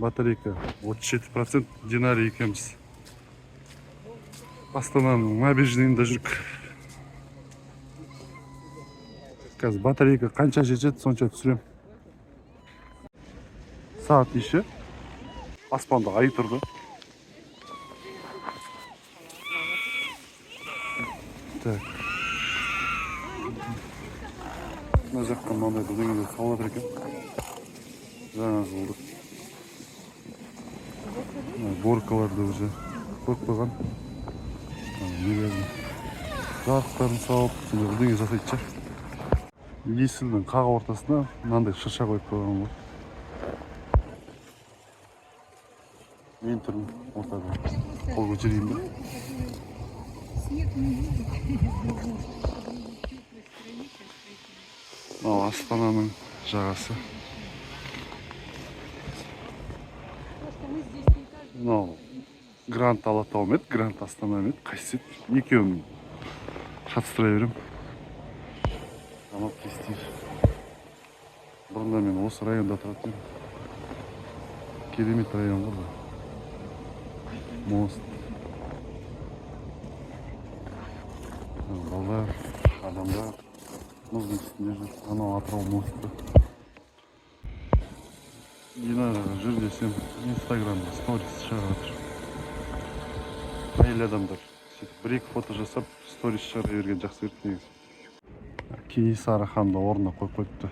Батарейка 37%. Динар екеміз. Астананың набережныйында жүрік. Қазір батарейка қанша жетеді, сонша түсірем. Сағат неше? Аспанда ай тұрды. Так. Мына жаққа мынандай бірдеңелер салып жатыр екен. Жаңа жылды. Боркаларды уже қойып қойған. Жарықтарын салып, сондай бірдеңе жасайды шығар. Есілдің қақ ортасына мынандай шырша қойып қойған ғой. Мен тұрмын ортада. Қол көтерейін бе? Мынау Астананың жағасы. Мынау Гранд Алатау ма еді, Гранд Астана ма еді, қайсы еді? Екеуін шатыстыра берем. Анау престиж. Бұрында мен осы районда тұратын едім. Керемет район ғой. Мост. Балдар, адамдар мұздың үстінде жүр. Анау Атырау мосты. Динараға жүр десем, инстаграмда сторис шығарып жатыр. Әйел адамдар бір-екі фото жасап, сторис шығара берген жақсы көреді негізі. Кенесары ханды орнына қойып қойыпты.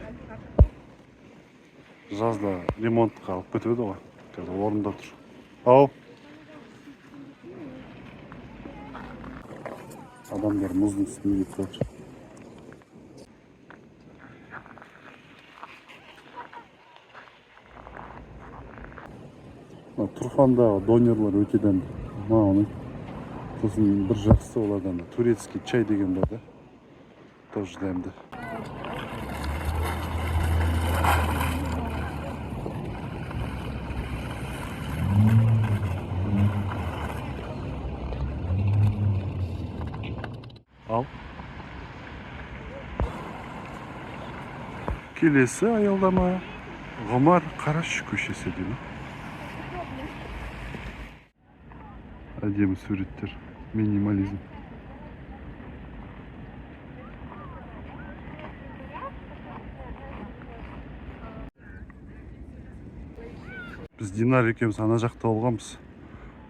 Жазда ремонтқа алып кетіп еді ғой. Қазір орнында тұр. Ау! Адамдар мұздың үстінде кетіп жатыр. Тұрфандағы донерлар өте дәмді. Маған сосын бір жақсы олардан турецкий чай деген бар да. Тоже дәмді. Ал. Келесі аялдама Ғұмар Қараш көшесі деймін. Әдемі суреттер, минимализм. Біз Динар екеуміз ана жақта болғанбыз.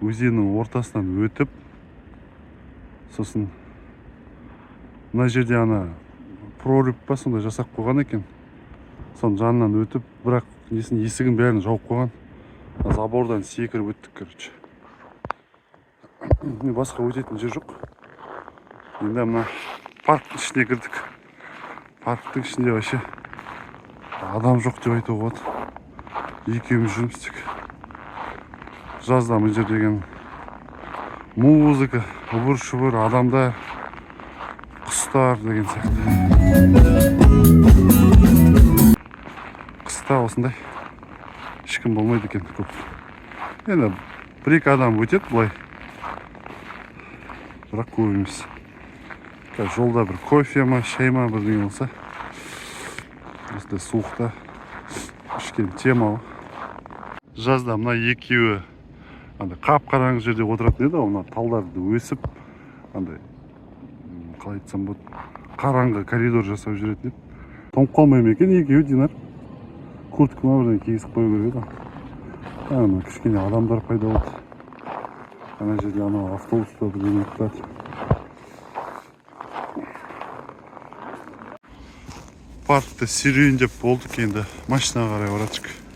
Өзеннің ортасынан өтіп, сосын мына жерде ана проруб па сондай жасап қойған екен. Соның жанынан өтіп, бірақ есігін бәрін жауып қойған. Забордан секіріп өттік, короче. Басқа өтетін жер жоқ. Енді мына парктың ішіне кірдік. Парктың ішінде вообще адам жоқ деп айтуға болады. Екеуміз жүрміз тек. Жазда мына жер деген музыка, ұбыр-шұбыр, адамдар, құстар деген сияқты. Қыста осындай ешкім болмайды екен көп. Енді бір-екі адам өтеді бұлай. Бірақ көп емес. Жолда бір кофе ма, шай ма бірдеңе болса. Осындай суықта ішкен темалы. Жазда мына екеуі қап-қараңғы жерде отыратын еді, мына талдарды өсіп, қалай айтсам болады, қараңғы коридор жасап жүретін еді. Тоңып қалмай ма екен екеуі Динар? Куртка ма бірден кигізіп қою керек еді. Кішкене адамдар пайда болды. Ана жерде анау автобуста бірдеңе тұрады. Паркта серуендеп болдық, енді машинаға қарай баратырмыз.